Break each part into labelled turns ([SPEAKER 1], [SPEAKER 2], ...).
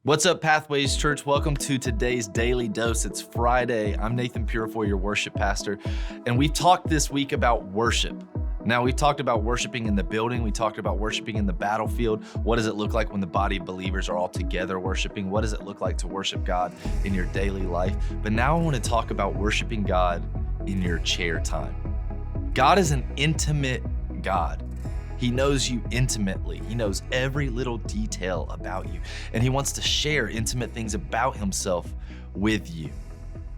[SPEAKER 1] What's up, Pathways Church? Welcome to today's Daily Dose. It's Friday. I'm Nathan Purifoy, your worship pastor, and we've talked this week about worship. Now, we've talked about worshiping in the building. We talked about worshiping in the battlefield. What does it look like when the body of believers are all together worshiping? What does it look like to worship God in your daily life? But now I want to talk about worshiping God in your chair time. God is an intimate God. He knows you intimately. He knows every little detail about you, and he wants to share intimate things about himself with you.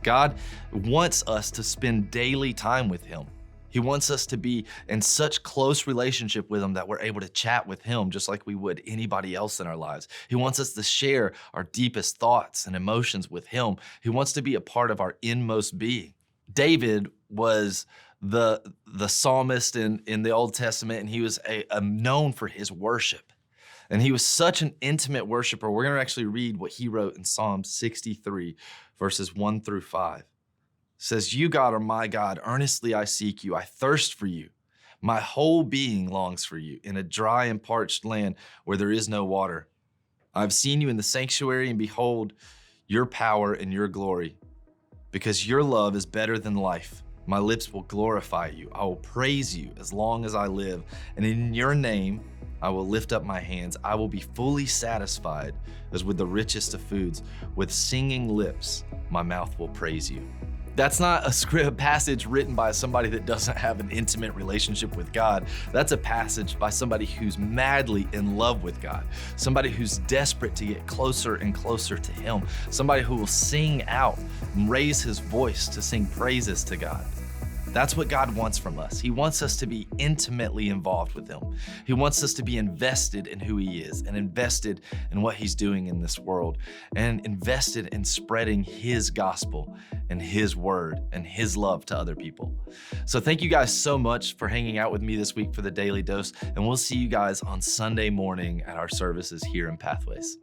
[SPEAKER 1] God wants us to spend daily time with him. He wants us to be in such close relationship with him that we're able to chat with him just like we would anybody else in our lives. He wants us to share our deepest thoughts and emotions with him. He wants to be a part of our inmost being. David was the psalmist in the Old Testament, and he was known for his worship. And he was such an intimate worshiper. We're going to actually read what he wrote in Psalm 63, verses 1 through 5. It says, "You, God, are my God. Earnestly I seek you. I thirst for you. My whole being longs for you in a dry and parched land where there is no water. I've seen you in the sanctuary, and behold your power and your glory, because your love is better than life. My lips will glorify you. I will praise you as long as I live. And in your name, I will lift up my hands. I will be fully satisfied as with the richest of foods. With singing lips, my mouth will praise you." That's not a script passage written by somebody that doesn't have an intimate relationship with God. That's a passage by somebody who's madly in love with God, somebody who's desperate to get closer and closer to him, somebody who will sing out and raise his voice to sing praises to God. That's what God wants from us. He wants us to be intimately involved with him. He wants us to be invested in who he is and invested in what he's doing in this world and invested in spreading his gospel and his word and his love to other people. So thank you guys so much for hanging out with me this week for the Daily Dose, and we'll see you guys on Sunday morning at our services here in Pathways.